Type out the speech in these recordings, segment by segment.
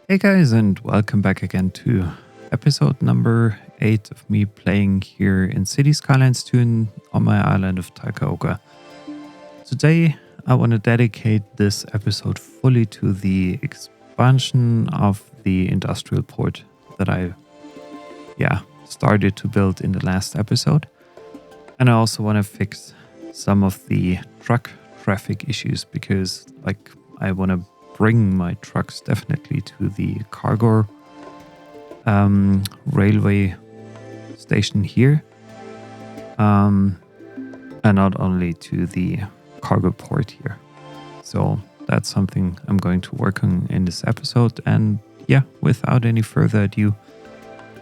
Hey guys, and welcome back again to episode number 8 of me playing here in City Skylines 2 on my island of Takaoka. Today, I want to dedicate this episode fully to the expansion of the industrial port that I started to build in the last episode. And I also want to fix some of the truck traffic issues because I want to bring my trucks definitely to the cargo railway station here, and not only to the cargo port here. So that's something I'm going to work on in this episode. And yeah, without any further ado,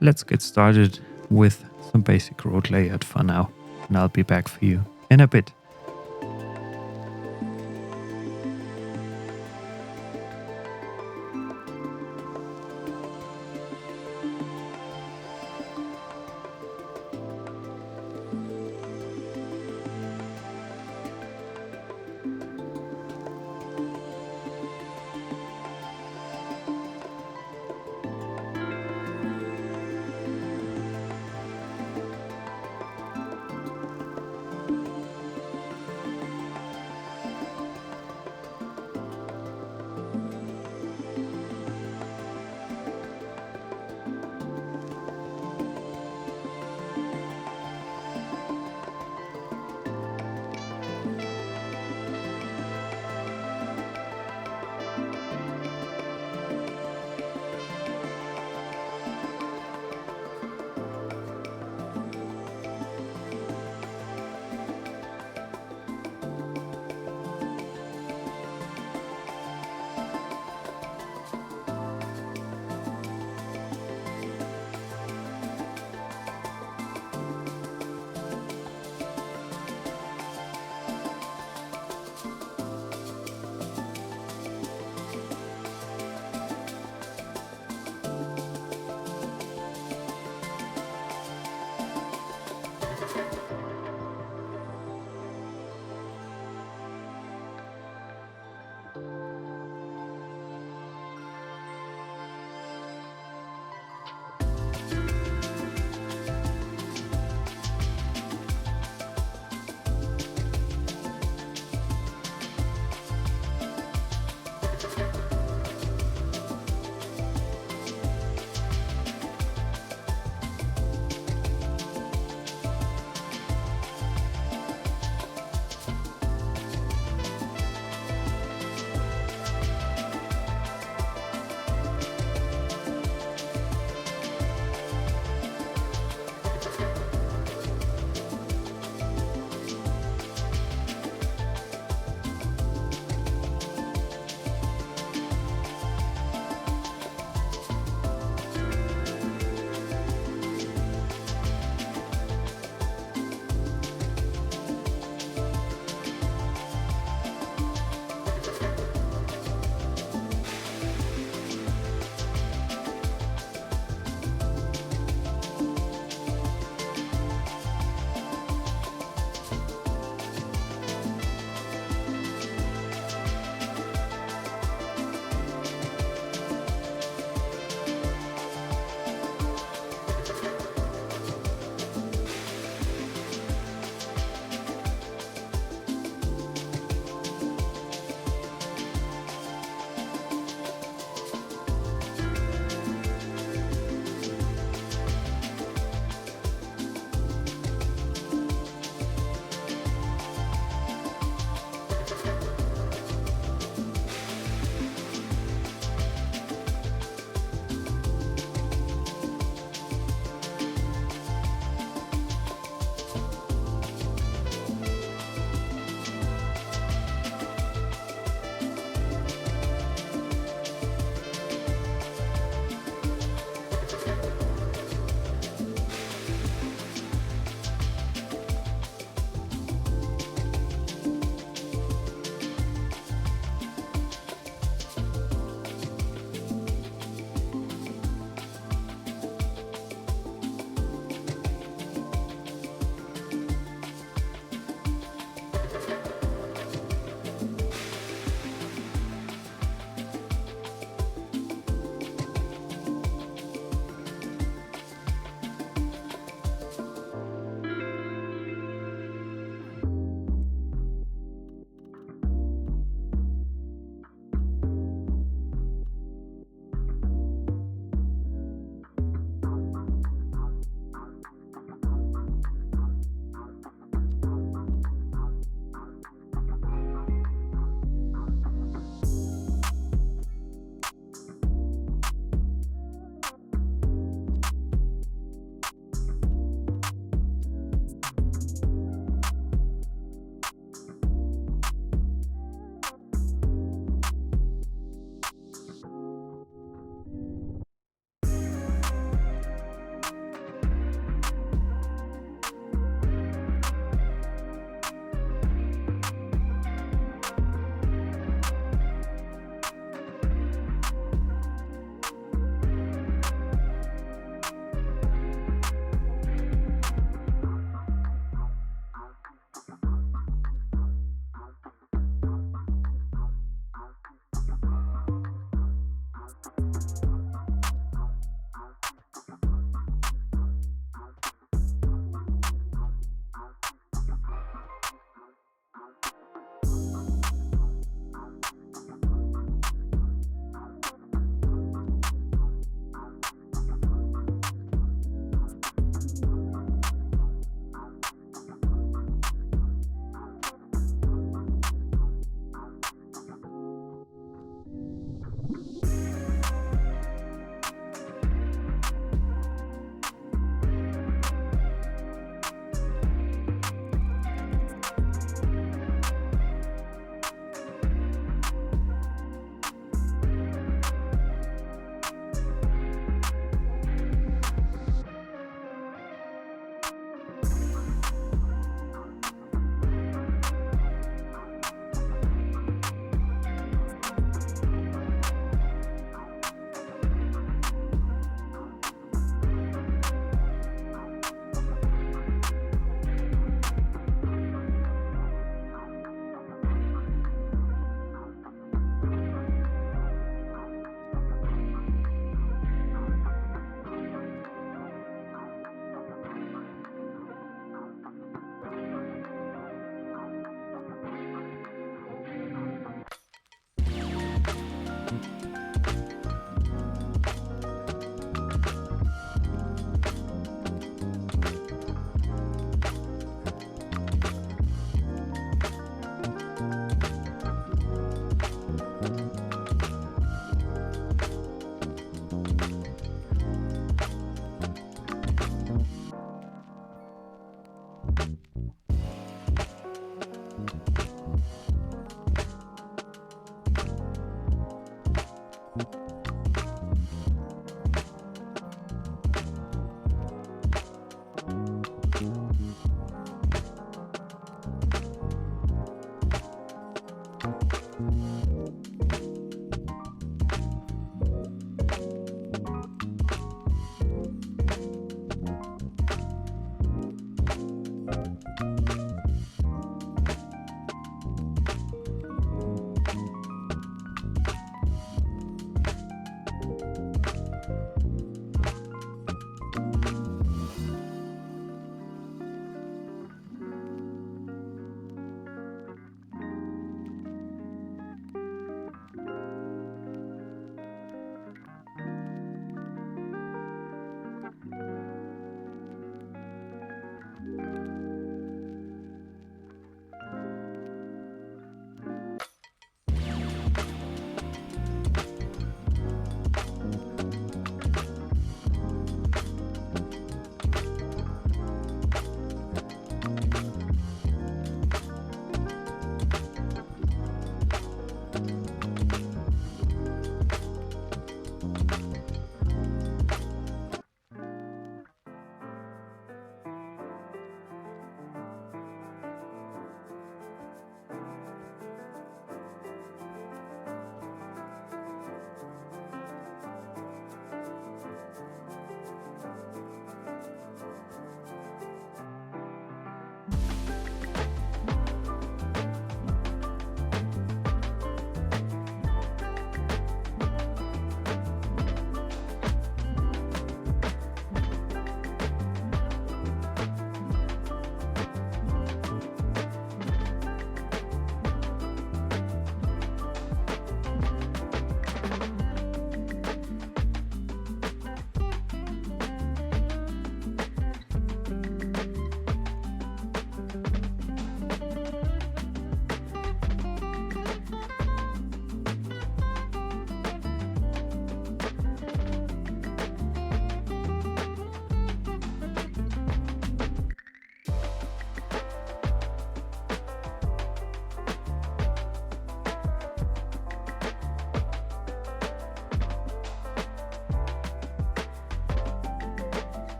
let's get started with some basic road layout for now, and I'll be back for you in a bit.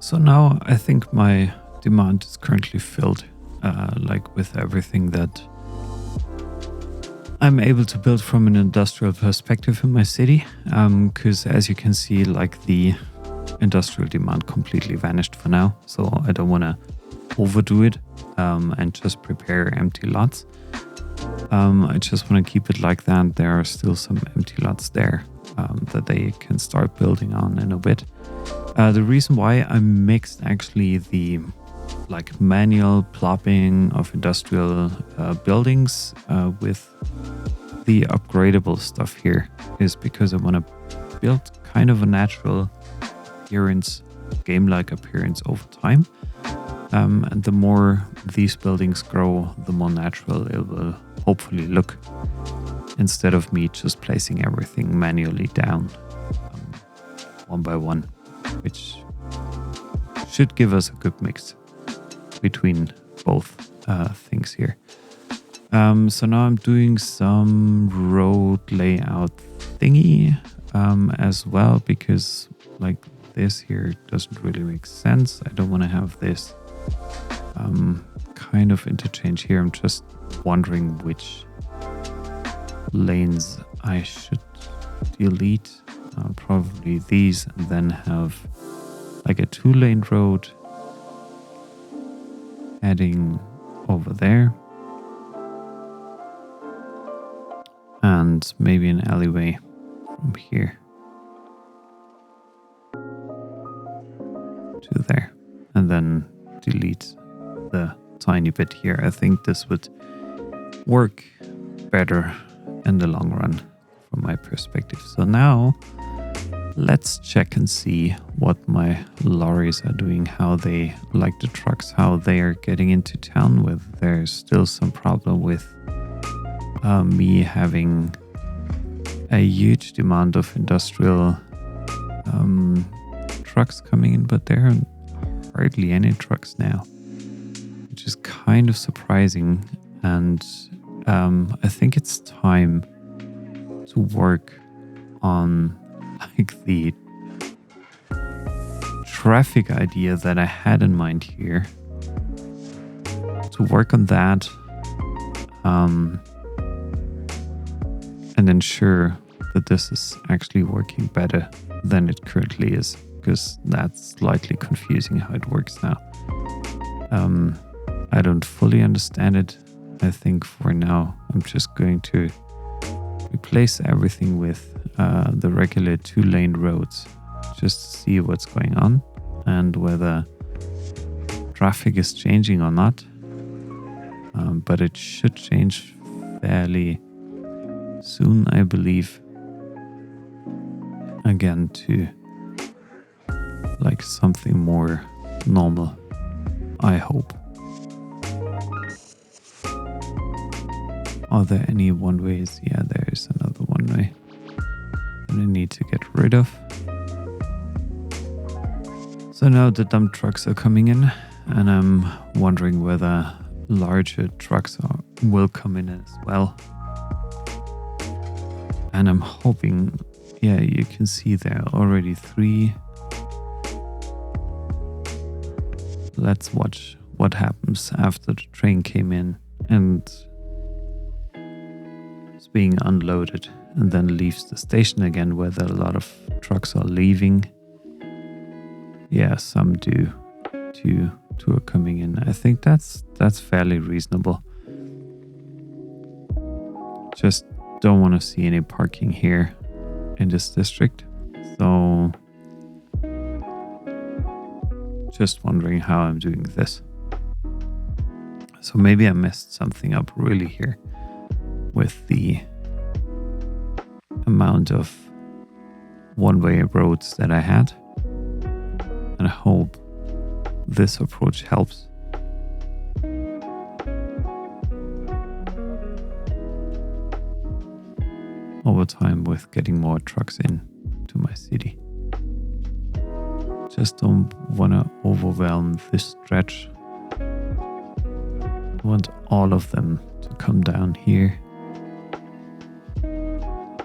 So now I think my demand is currently filled, like with everything that I'm able to build from an industrial perspective in my city. Because as you can see, like the industrial demand completely vanished for now. So I don't want to overdo it and just prepare empty lots. I just want to keep it like that. There are still some empty lots there that they can start building on in a bit. The reason why I mixed actually the like manual plopping of industrial buildings with the upgradable stuff here is because I want to build kind of a natural appearance, game-like appearance over time. And the more these buildings grow, the more natural it will hopefully look, instead of me just placing everything manually down one by one, which should give us a good mix between both things here. So now I'm doing some road layout thingy as well, because like this here doesn't really make sense. I don't want to have this kind of interchange here. I'm just wondering which lanes I should delete. Probably these, and then have like a 2-lane road heading over there, and maybe an alleyway from here to there, and then delete the tiny bit here. I think this would work better in the long run from my perspective. So now let's check and see what my lorries are doing, how they, like the trucks, how they are getting into town, whether there's still some problem with me having a huge demand of industrial trucks coming in, but there are hardly any trucks now, which is kind of surprising. And I think it's time to work on like the traffic idea that I had in mind here, to work on that and ensure that this is actually working better than it currently is, because that's slightly confusing how it works now. I don't fully understand it. I think for now I'm just going to replace everything with the regular 2-lane roads, just to see what's going on and whether traffic is changing or not. But it should change fairly soon, I believe, again to like something more normal, I hope. Are there any one-ways? Yeah, there is another one-way that I need to get rid of. So now the dump trucks are coming in, and I'm wondering whether larger trucks will come in as well. And I'm hoping, yeah, you can see there are already 3. Let's watch what happens after the train came in and is being unloaded and then leaves the station again, whether a lot of trucks are leaving. Yeah, some do. Two are coming in. I think that's fairly reasonable. Just don't want to see any parking here in this district. So just wondering how I'm doing this. So maybe I messed something up really here with the amount of one-way roads that I had. And I hope this approach helps. Over time with getting more trucks in to my city. Just don't want to overwhelm this stretch. I want all of them to come down here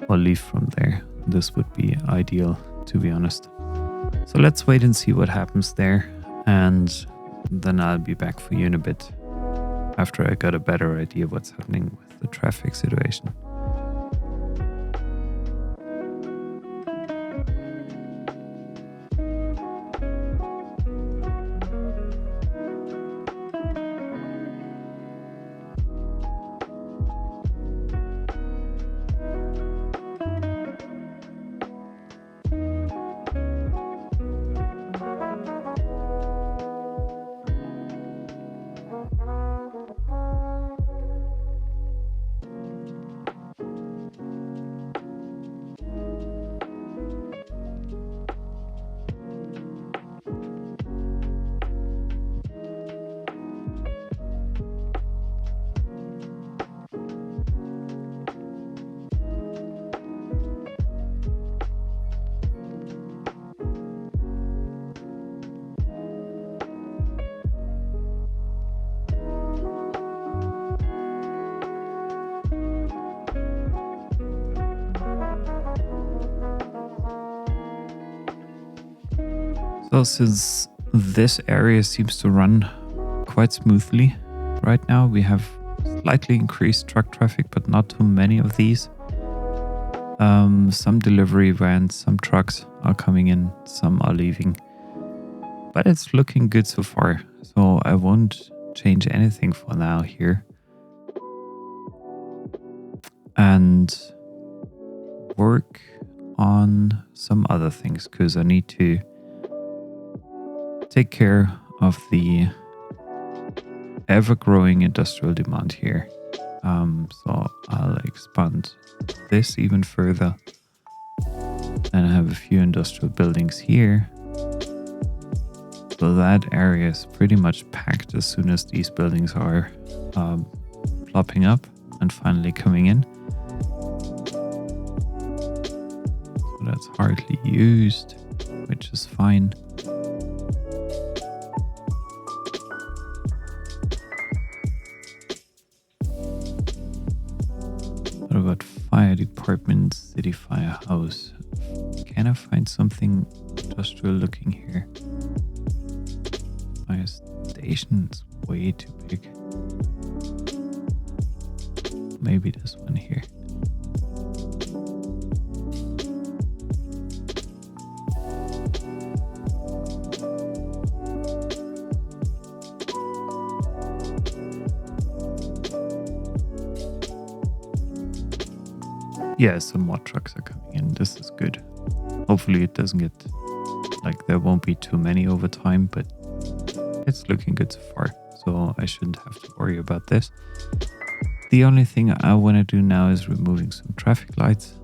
or leave from there. This would be ideal, to be honest. So let's wait and see what happens there. And then I'll be back for you in a bit after I got a better idea what's happening with the traffic situation. So since this area seems to run quite smoothly right now, we have slightly increased truck traffic, but not too many of these. Some delivery vans, some trucks are coming in, some are leaving. But it's looking good so far, so I won't change anything for now here. And work on some other things, because I need to take care of the ever-growing industrial demand here. So I'll expand this even further. And I have a few industrial buildings here. So that area is pretty much packed as soon as these buildings are plopping up and finally coming in. So that's hardly used, which is fine. What about fire department, city firehouse? Can I find something industrial looking here? Fire station is way too big. Maybe this one here. Yeah, some more trucks are coming in. This is good. Hopefully it doesn't get, like, there won't be too many over time, but it's looking good so far. So I shouldn't have to worry about this. The only thing I want to do now is removing some traffic lights.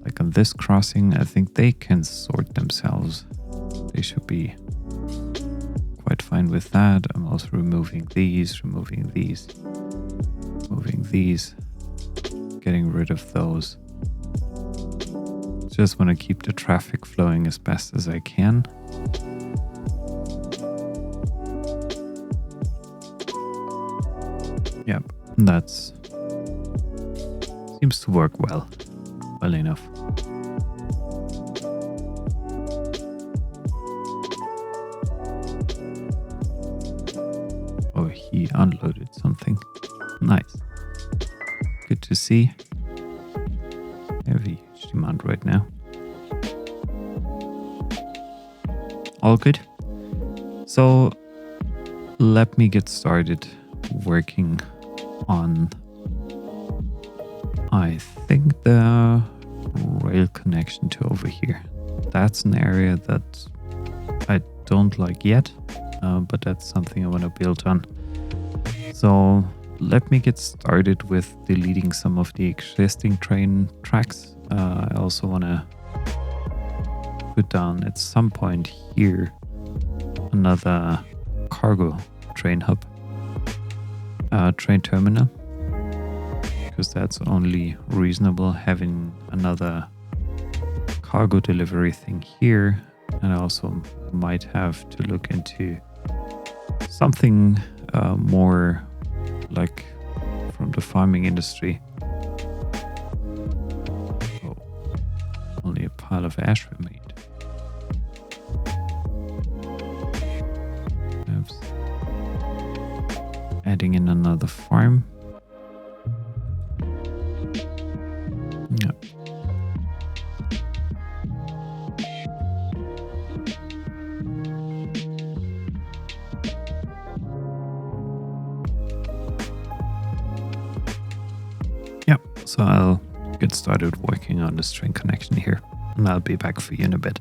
Like on this crossing, I think they can sort themselves. They should be quite fine with that. I'm also removing these, moving these, getting rid of those. Just want to keep the traffic flowing as best as I can. Yep, that's seems to work well enough. Oh, he unloaded something. Nice. Good to see. Heavy huge demand right now. All good. So let me get started working on, I think, the rail connection to over here. That's an area that I don't like yet, but that's something I want to build on. So let me get started with deleting some of the existing train tracks. I also want to put down at some point here another cargo train hub, train terminal, because that's only reasonable, having another cargo delivery thing here. And I also might have to look into something more like from the farming industry. Oh, only a pile of ash remained. adding in another farm. Yeah. Yeah, so I'll get started working on this train connection here, and I'll be back for you in a bit.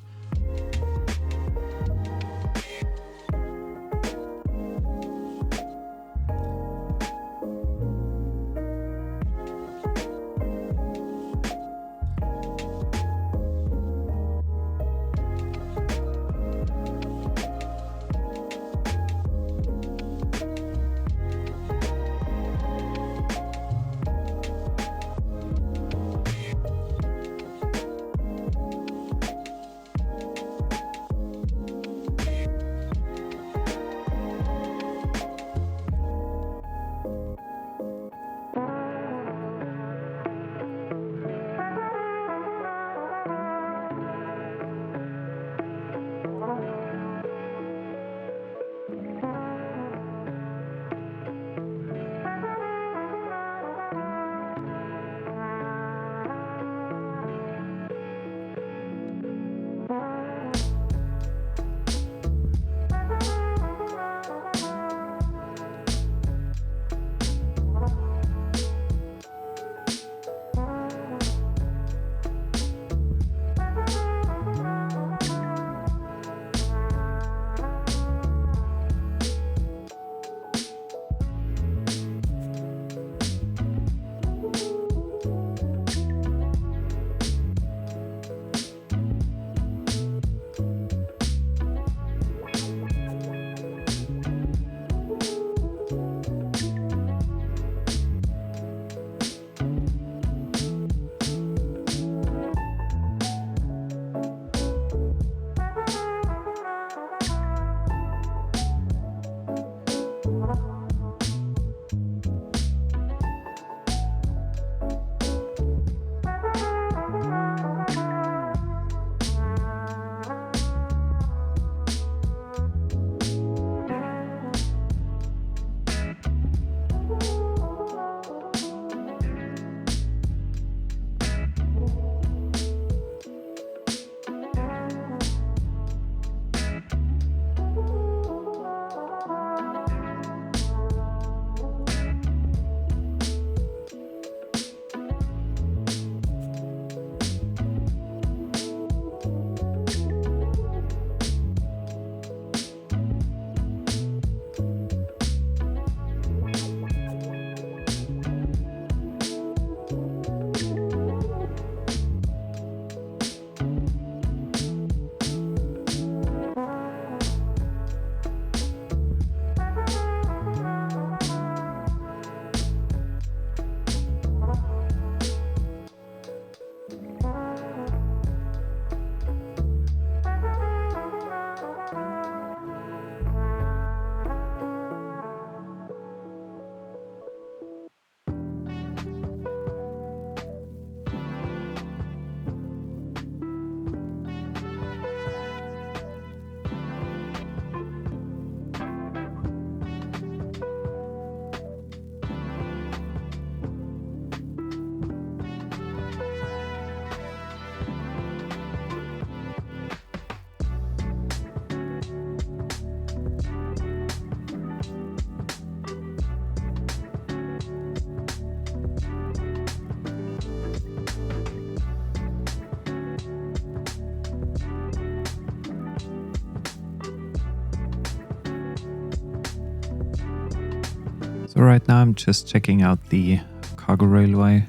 So right now I'm just checking out the cargo railway,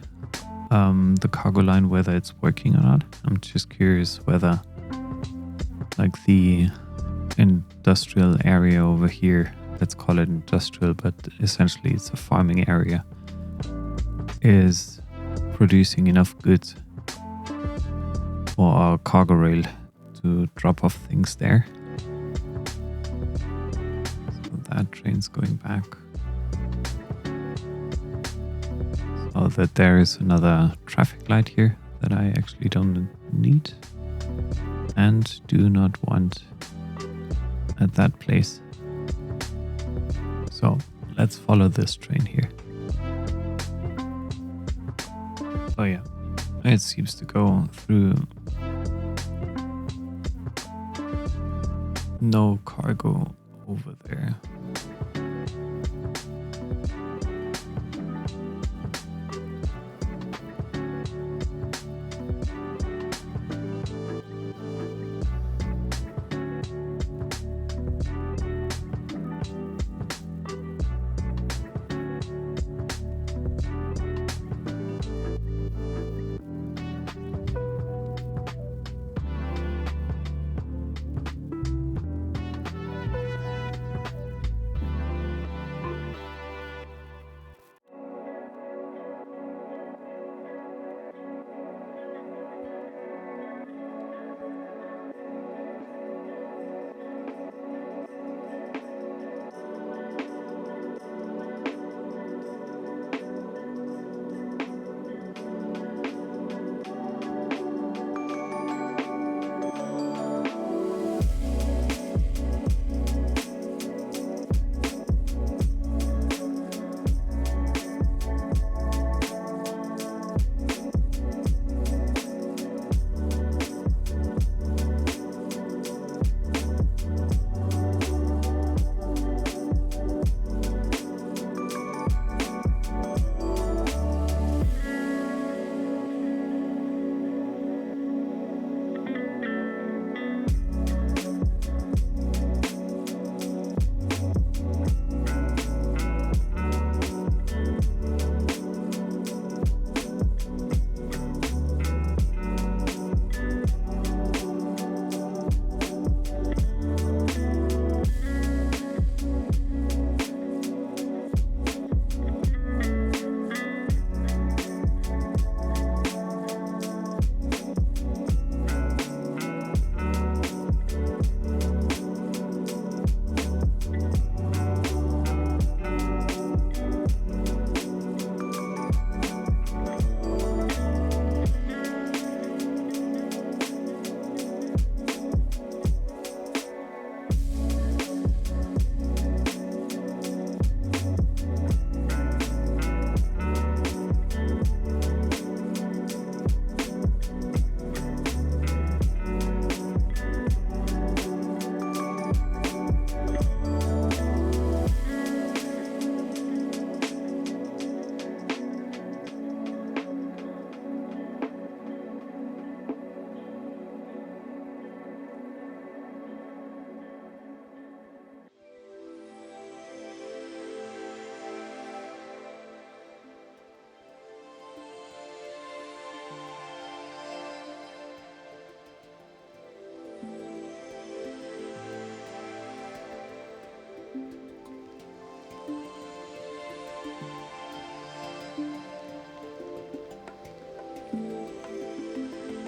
the cargo line, whether it's working or not. I'm just curious whether like the industrial area over here, let's call it industrial, but essentially it's a farming area, is producing enough goods for our cargo rail to drop off things there. So that train's going back. So that there is another traffic light here that I actually don't need and do not want at that place. So let's follow this train here. Oh yeah, it seems to go through no cargo over there.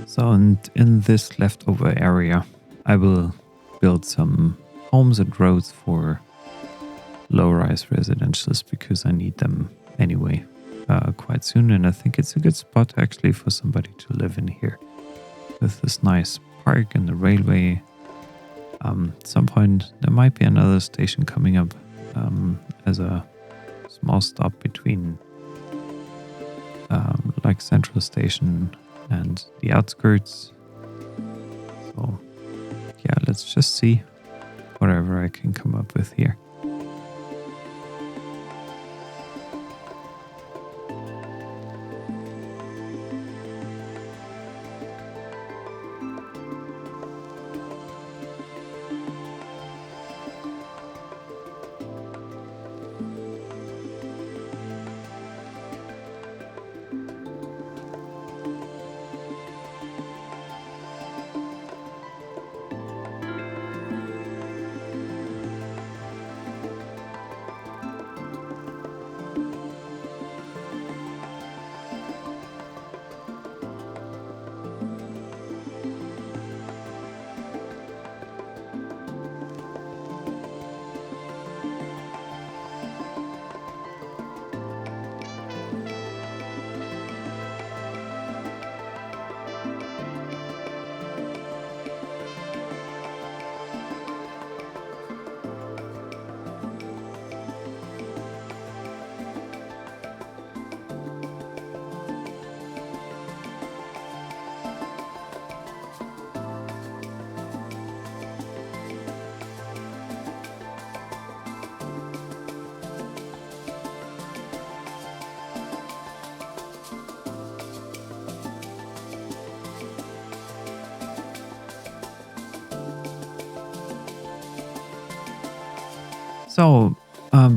So, and in this leftover area, I will build some homes and roads for low-rise residentials because I need them anyway quite soon. And I think it's a good spot actually for somebody to live in here with this nice park and the railway. At some point, there might be another station coming up as a small stop between like Central Station and the outskirts. So yeah, let's just see whatever I can come up with here. So,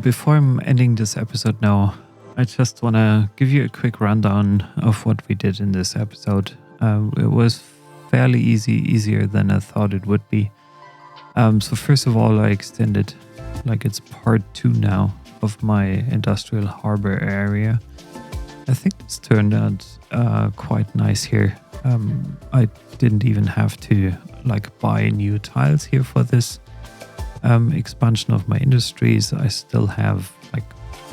before I'm ending this episode now, I just want to give you a quick rundown of what we did in this episode. It was fairly easier than I thought it would be. So first of all, I extended, like it's part 2 now, of my industrial harbor area. I think this turned out quite nice here. I didn't even have to like buy new tiles here for this expansion of my industries. I still have like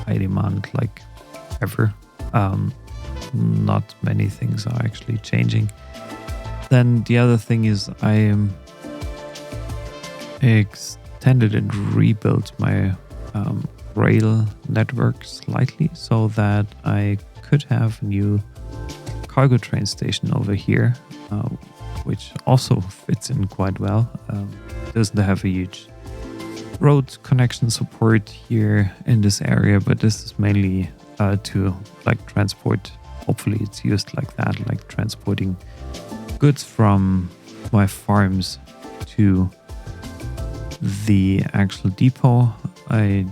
high demand like ever. Not many things are actually changing. Then the other thing is I extended and rebuilt my rail network slightly so that I could have a new cargo train station over here, which also fits in quite well. Doesn't have a huge road connection support here in this area, but this is mainly to like transport. Hopefully it's used like that, like transporting goods from my farms to the actual depot. I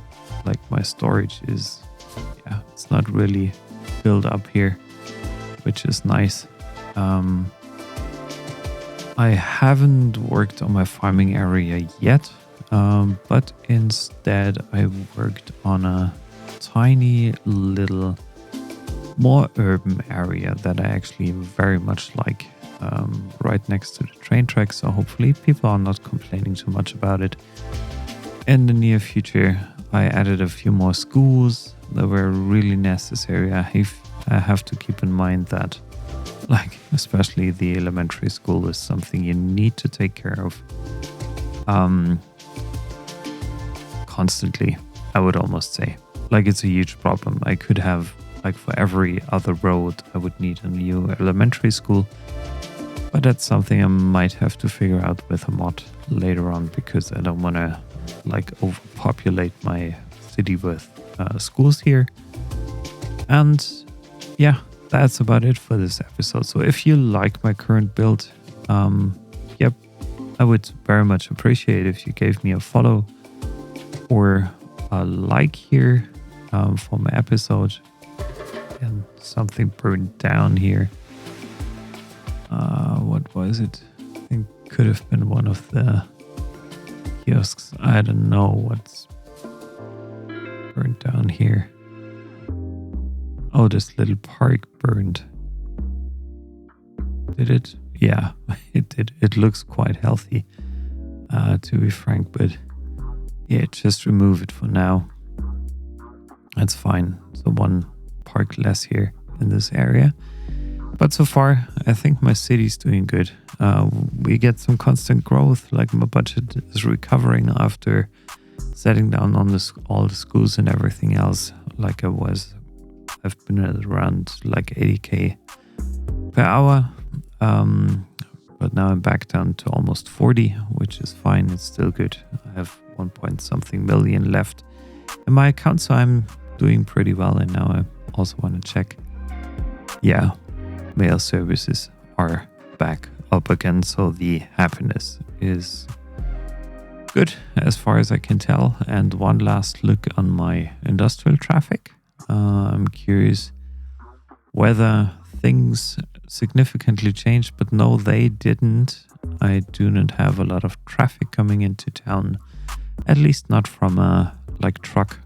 like my storage is, it's not really built up here, which is nice. I haven't worked on my farming area yet, but instead I worked on a tiny little more urban area that I actually very much like, right next to the train tracks, so hopefully people are not complaining too much about it. In the near future I added a few more schools that were really necessary. I have to keep in mind that like especially the elementary school is something you need to take care of constantly, I would almost say. Like it's a huge problem. I could have like for every other road I would need a new elementary school, but that's something I might have to figure out with a mod later on, because I don't want to like overpopulate my city with schools here. And yeah, that's about it for this episode. So if you like my current build, I would very much appreciate if you gave me a follow or a like here for my episode. And something burned down here. What was it? I think could have been one of the kiosks. I don't know what's burned down here. Oh, this little park burned. Did it? Yeah, it did. It looks quite healthy, to be frank, but yeah, just remove it for now. That's fine. So one park less here in this area. But so far, I think my city's doing good. We get some constant growth, like my budget is recovering after setting down on all the schools and everything else like I was. I've been at around like 80k per hour, but now I'm back down to almost 40, which is fine. It's still good. I have 1 point something million left in my account, so I'm doing pretty well. And now I also want to check. Yeah, mail services are back up again, so the happiness is good as far as I can tell. And one last look on my industrial traffic. I'm curious whether things significantly changed, but no, they didn't. I do not have a lot of traffic coming into town, at least not from a like truck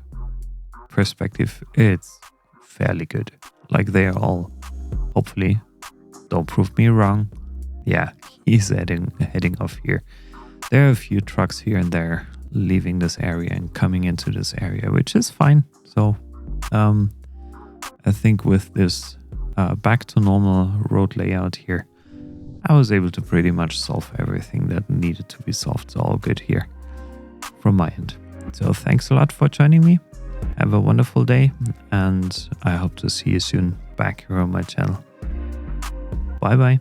perspective. It's fairly good. Like they're all, hopefully, don't prove me wrong. Yeah, he's heading off here. There are a few trucks here and there leaving this area and coming into this area, which is fine. So I think with this back to normal road layout here, I was able to pretty much solve everything that needed to be solved. So all good here from my end. So thanks a lot for joining me. Have a wonderful day, and I hope to see you soon back here on my channel. Bye bye.